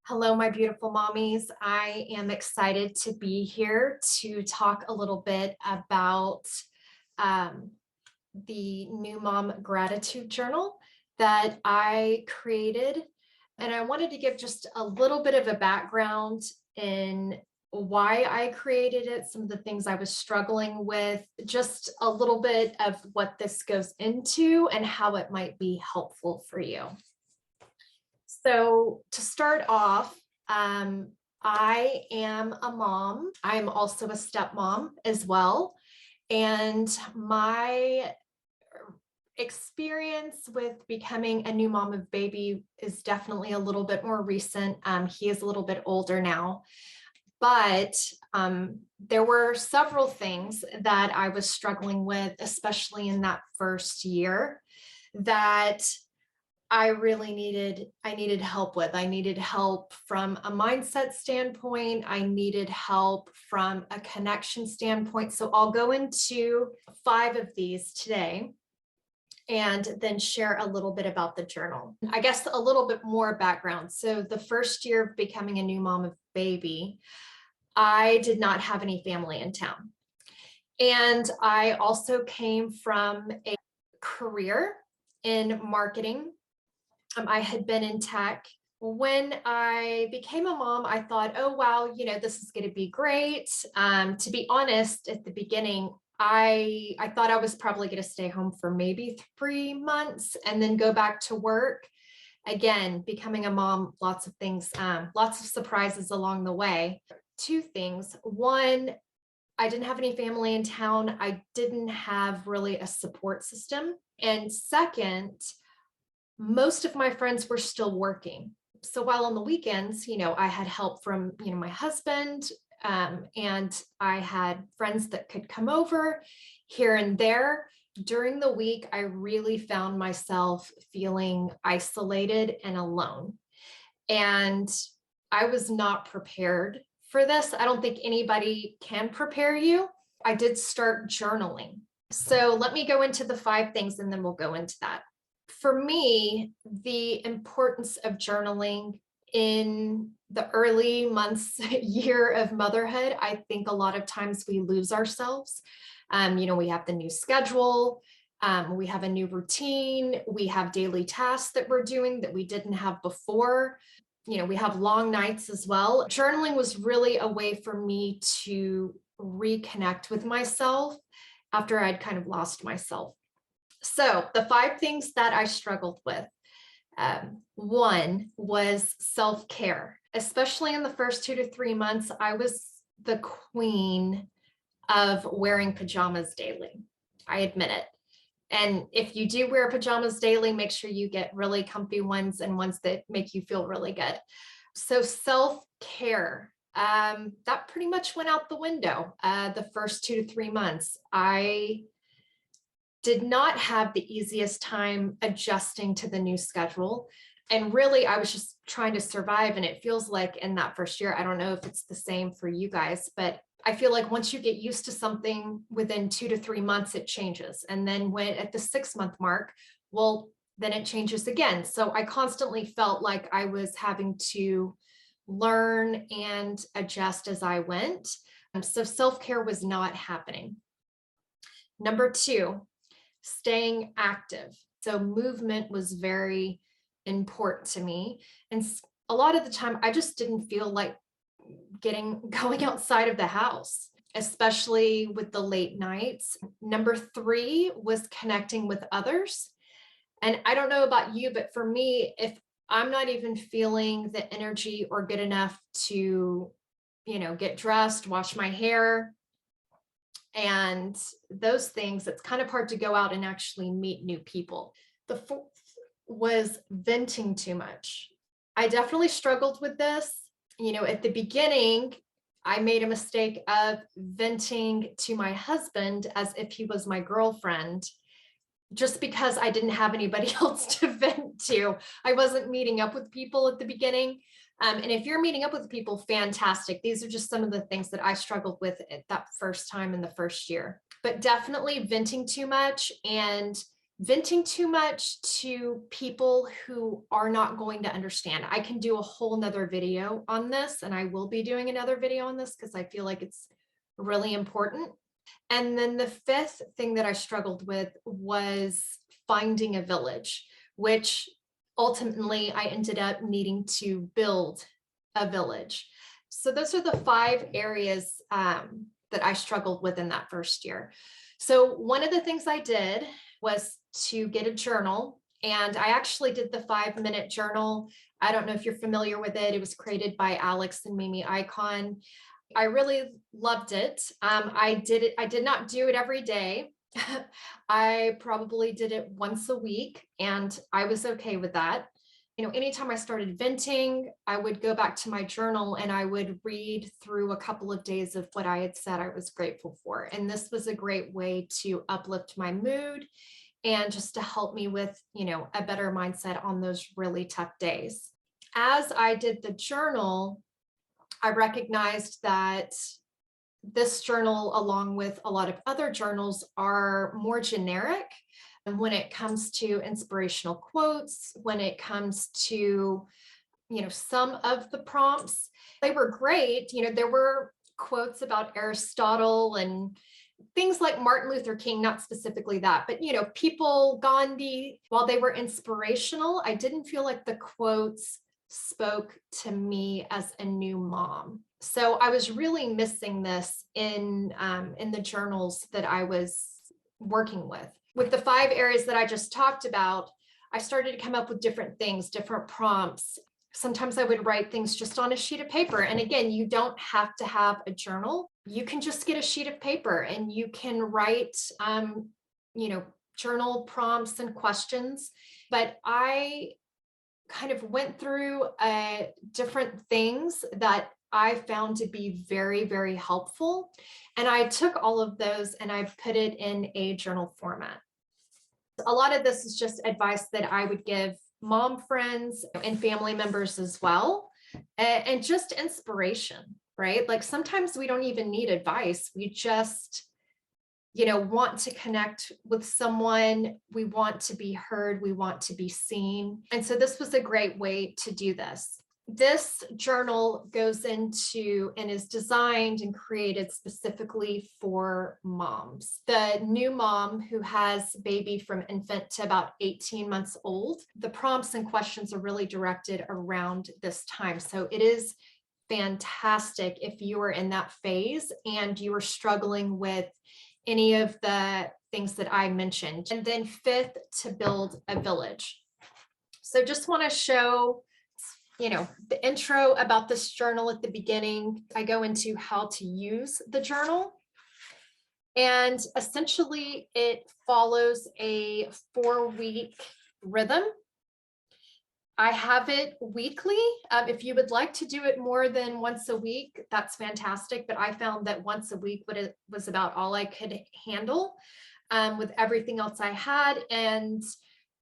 Hello, my beautiful mommies. I am excited to be here to talk a little bit about um, the New Mom Gratitude Journal that I created. And I wanted to give just a little bit of a background in why I created it, some of the things I was struggling with, just a little bit of what this goes into and how it might be helpful for you. So to start off, I am a mom. I'm also a stepmom as well. And my experience with becoming a new mom of baby is definitely a little bit more recent. He is a little bit older now, but there were several things that I was struggling with, especially in that first year, that I needed help with. I needed help from a mindset standpoint. I needed help from a connection standpoint. So I'll go into 5 of these today and then share a little bit about the journal. I guess a little bit more background. So the first year of becoming a new mom of baby, I did not have any family in town. And I also came from a career in marketing. I had been in tech. When I became a mom, I thought, oh, wow, this is going to be great. To be honest, at the beginning, I thought I was probably going to stay home for maybe 3 months and then go back to work. Again, becoming a mom, lots of things, lots of surprises along the way. 2 things. One, I didn't have any family in town. I didn't have really a support system. And second, most of my friends were still working. So while on the weekends, I had help from, my husband, and I had friends that could come over here and there. During the week, I really found myself feeling isolated and alone. And I was not prepared for this. I don't think anybody can prepare you. I did start journaling. So let me go into the 5 things and then we'll go into that. For me, the importance of journaling in the early months, year of motherhood, I think a lot of times we lose ourselves. We have the new schedule, we have a new routine, we have daily tasks that we're doing that we didn't have before. We have long nights as well. Journaling was really a way for me to reconnect with myself after I'd kind of lost myself. So the 5 things that I struggled with. One was self-care, especially in the first 2 to 3 months. I was the queen of wearing pajamas daily. I admit it. And if you do wear pajamas daily, make sure you get really comfy ones and ones that make you feel really good. So self-care, that pretty much went out the window the first 2 to 3 months. I did not have the easiest time adjusting to the new schedule. And really, I was just trying to survive. And it feels like in that first year, I don't know if it's the same for you guys, but I feel like once you get used to something within 2 to 3 months, it changes. And then when at the 6-month mark, well, then it changes again. So I constantly felt like I was having to learn and adjust as I went. So self-care was not happening. Number 2, staying active. So movement was very important to me. And a lot of the time, I just didn't feel like going outside of the house, especially with the late nights. Number 3 was connecting with others. And I don't know about you, but for me, if I'm not even feeling the energy or good enough to, get dressed, wash my hair, and those things, it's kind of hard to go out and actually meet new people. The 4th was venting too much. I definitely struggled with this. At the beginning, I made a mistake of venting to my husband as if he was my girlfriend, just because I didn't have anybody else to vent to. I wasn't meeting up with people at the beginning. And if you're meeting up with people, fantastic. These are just some of the things that I struggled with at that first time in the first year. But definitely venting too much and venting too much to people who are not going to understand. I can do a whole nother video on this, and I will be doing another video on this because I feel like it's really important. And then the fifth thing that I struggled with was finding a village, which ultimately I ended up needing to build a village. So those are the 5 areas that I struggled with in that first year. So one of the things I did was to get a journal, and I actually did the 5-minute journal. I don't know if you're familiar with it. It was created by Alex and Mimi Icon. I really loved it. I did not do it every day. I probably did it once a week, and I was okay with that. Anytime I started venting, I would go back to my journal and I would read through a couple of days of what I had said I was grateful for. And this was a great way to uplift my mood and just to help me with, a better mindset on those really tough days. As I did the journal, I recognized that this journal, along with a lot of other journals, are more generic. And when it comes to inspirational quotes, when it comes to, some of the prompts, they were great. There were quotes about Aristotle and things like Martin Luther King, not specifically that, but, people, Gandhi, while they were inspirational, I didn't feel like the quotes spoke to me as a new mom. So I was really missing this in the journals that I was working with. With the 5 areas that I just talked about, I started to come up with different things, different prompts. Sometimes I would write things just on a sheet of paper. And again, you don't have to have a journal. You can just get a sheet of paper and you can write, journal prompts and questions. But I kind of went through different things that I found to be very, very helpful. And I took all of those and I put it in a journal format. A lot of this is just advice that I would give mom friends and family members as well, and just inspiration, right? Like sometimes we don't even need advice. We just, want to connect with someone. We want to be heard. We want to be seen. And so this was a great way to do this. This journal goes into and is designed and created specifically for moms. The new mom who has baby from infant to about 18 months old, the prompts and questions are really directed around this time. So it is fantastic if you are in that phase and you are struggling with any of the things that I mentioned. And then 5th, to build a village. So just want to show the intro about this journal at the beginning. I go into how to use the journal. And essentially it follows a 4-week rhythm. I have it weekly. If you would like to do it more than once a week, that's fantastic. But I found that once a week was about all I could handle with everything else I had. And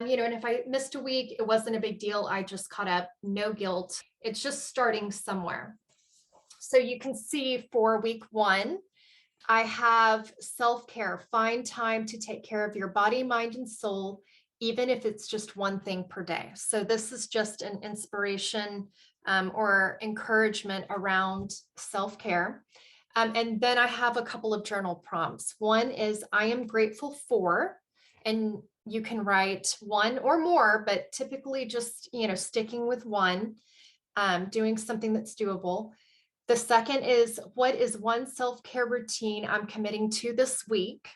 and if I missed a week, it wasn't a big deal. I just caught up, no guilt. It's just starting somewhere. So you can see for week 1, I have self-care, find time to take care of your body, mind, and soul, even if it's just one thing per day. So this is just an inspiration or encouragement around self-care. And then I have a couple of journal prompts. One is I am grateful for, and you can write one or more, but typically just, sticking with one, doing something that's doable. The second is, what is one self-care routine I'm committing to this week?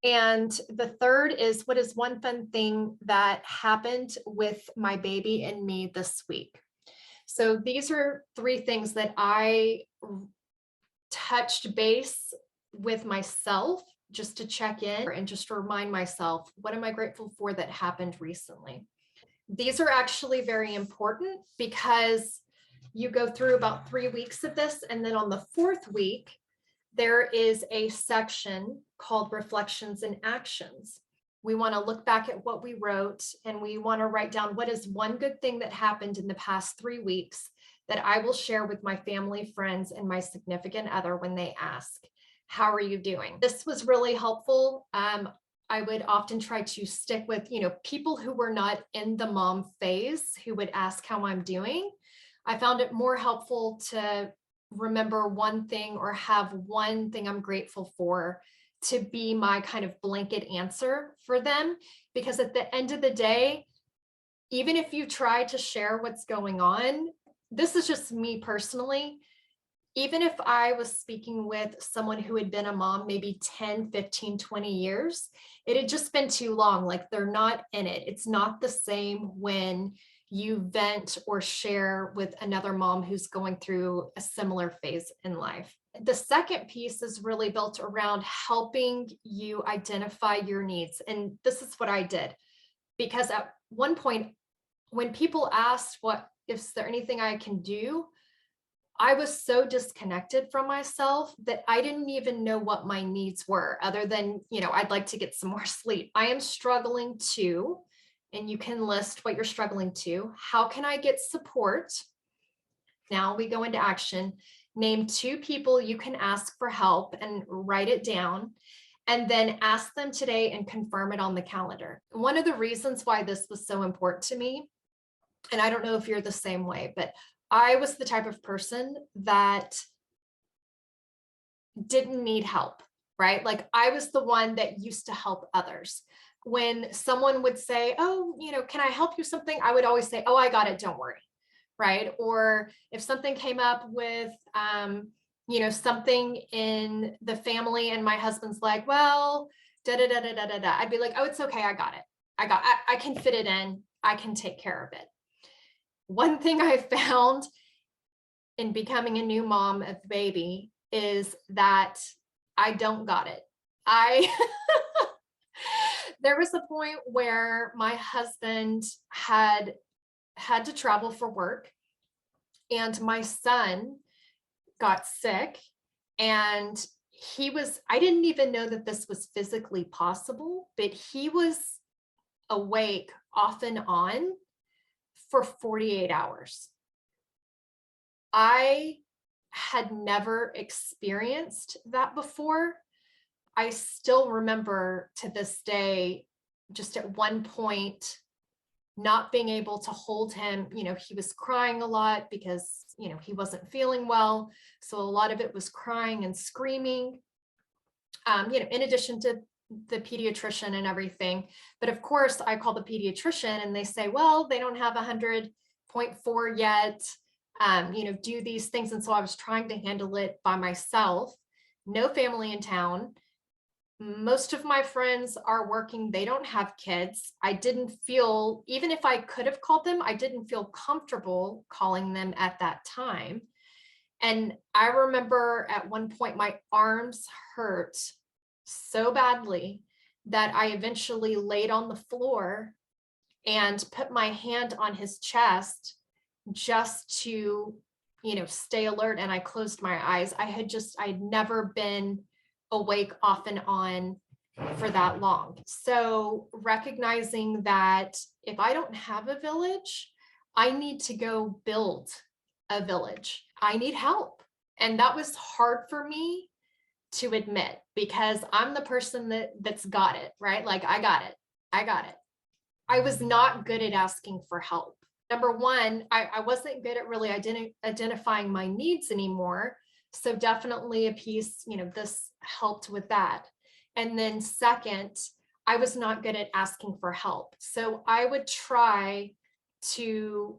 And the third is, what is one fun thing that happened with my baby and me this week? So these are 3 things that I touched base with myself just to check in and just to remind myself, what am I grateful for that happened recently? These are actually very important because you go through about 3 weeks of this. And then on the 4th week, there is a section called Reflections and Actions. We want to look back at what we wrote and we want to write down what is one good thing that happened in the past 3 weeks that I will share with my family, friends, and my significant other when they ask, how are you doing? This was really helpful. I would often try to stick with, people who were not in the mom phase, who would ask how I'm doing. I found it more helpful to remember one thing or have one thing I'm grateful for to be my kind of blanket answer for them. Because at the end of the day, even if you try to share what's going on, this is just me personally. Even if I was speaking with someone who had been a mom maybe 10, 15, 20 years, it had just been too long. Like they're not in it. It's not the same when you vent or share with another mom who's going through a similar phase in life. The second piece is really built around helping you identify your needs. And this is what I did, because at one point, when people asked, is there anything I can do? I was so disconnected from myself that I didn't even know what my needs were, other than, I'd like to get some more sleep. I am struggling to, and you can list what you're struggling to. How can I get support? Now we go into action. Name 2 people you can ask for help and write it down, and then ask them today and confirm it on the calendar. One of the reasons why this was so important to me, and I don't know if you're the same way, but I was the type of person that didn't need help, right? Like I was the one that used to help others. When someone would say, oh, can I help you something? I would always say, oh, I got it, don't worry, right? Or if something came up with, something in the family and my husband's like, well, da da da da da da da, I'd be like, oh, it's okay, I got it. I can fit it in. I can take care of it. One thing I found in becoming a new mom of the baby is that I don't got it. There was a point where my husband had to travel for work, and my son got sick, and I didn't even know that this was physically possible, but he was awake off and on for 48 hours. I had never experienced that before. I still remember to this day, just at one point, not being able to hold him. He was crying a lot because, he wasn't feeling well. So a lot of it was crying and screaming, in addition to the pediatrician and everything. But of course, I call the pediatrician and they say, well, they don't have 100.4 yet, do these things. And so I was trying to handle it by myself, no family in town. Most of my friends are working. They don't have kids. I didn't feel, even if I could have called them, I didn't feel comfortable calling them at that time. And I remember at one point, my arms hurt so badly that I eventually laid on the floor and put my hand on his chest just to, stay alert. And I closed my eyes. I'd never been awake off and on for that long. So recognizing that if I don't have a village, I need to go build a village. I need help. And that was hard for me to admit, because I'm the person that's got it, right? Like I got it. I was not good at asking for help. Number one, I wasn't good at really identifying my needs anymore. So definitely a piece, this helped with that. And then second, I was not good at asking for help. So I would try to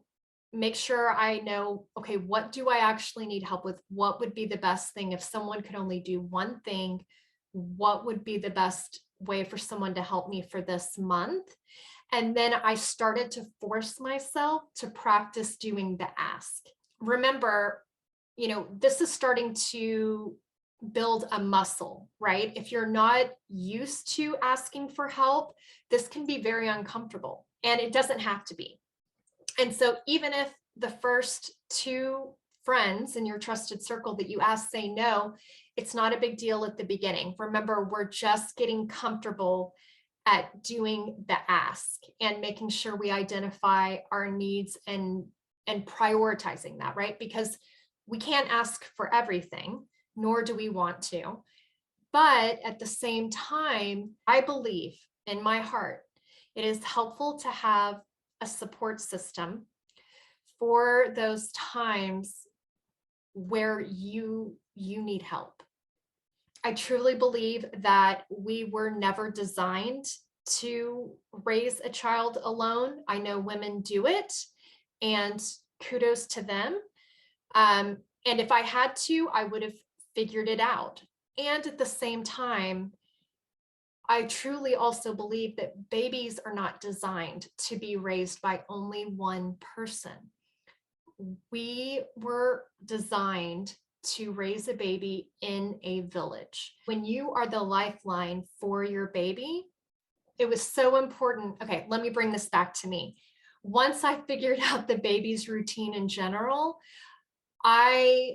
make sure I know, okay, what do I actually need help with? What would be the best thing? If someone could only do one thing, what would be the best way for someone to help me for this month? And then I started to force myself to practice doing the ask. Remember, this is starting to build a muscle, right? If you're not used to asking for help, this can be very uncomfortable, and it doesn't have to be. And so even if the first 2 friends in your trusted circle that you ask say no, it's not a big deal at the beginning. Remember, we're just getting comfortable at doing the ask and making sure we identify our needs and prioritizing that, right? Because we can't ask for everything, nor do we want to. But at the same time, I believe in my heart, it is helpful to have a support system for those times where you need help. I truly believe that we were never designed to raise a child alone. I know women do it, and kudos to them. And if I had to, I would have figured it out. And at the same time, I truly also believe that babies are not designed to be raised by only one person. We were designed to raise a baby in a village. When you are the lifeline for your baby, it was so important. Okay, let me bring this back to me. Once I figured out the baby's routine in general, I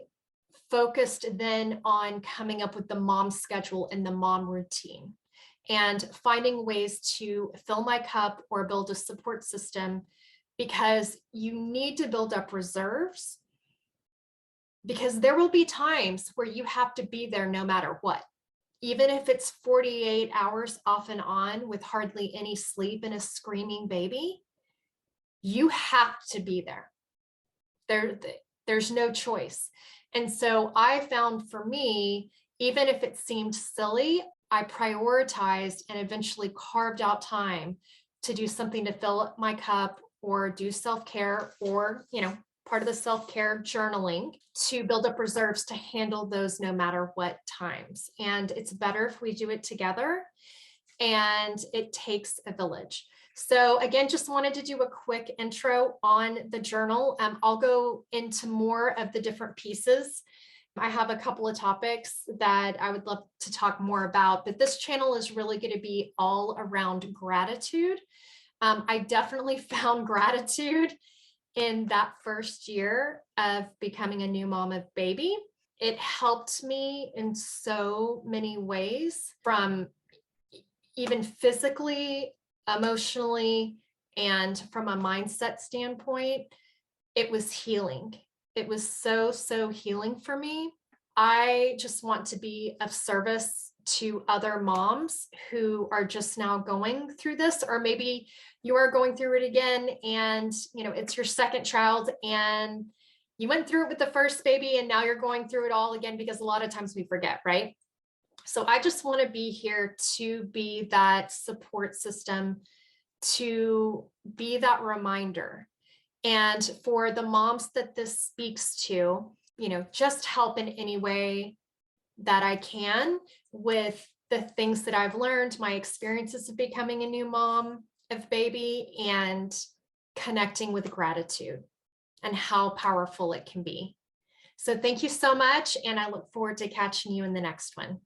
focused then on coming up with the mom schedule and the mom routine and finding ways to fill my cup or build a support system, because you need to build up reserves, because there will be times where you have to be there no matter what. Even if it's 48 hours off and on with hardly any sleep and a screaming baby, you have to be there. There's no choice. And so I found, for me, even if it seemed silly, I prioritized and eventually carved out time to do something to fill up my cup or do self-care, or, part of the self-care journaling, to build up reserves to handle those no matter what times. And it's better if we do it together, and it takes a village. So again, just wanted to do a quick intro on the journal. I'll go into more of the different pieces. I have a couple of topics that I would love to talk more about, but this channel is really going to be all around gratitude. I definitely found gratitude in that first year of becoming a new mom of baby. It helped me in so many ways, from even physically, emotionally, and from a mindset standpoint. It was healing. It was so, so healing for me. I just want to be of service to other moms who are just now going through this, or maybe you are going through it again, and it's your second child and you went through it with the first baby and now you're going through it all again, because a lot of times we forget, right? So I just want to be here to be that support system, to be that reminder. And for the moms that this speaks to, just help in any way that I can with the things that I've learned, my experiences of becoming a new mom of baby, and connecting with gratitude and how powerful it can be. So thank you so much, and I look forward to catching you in the next one.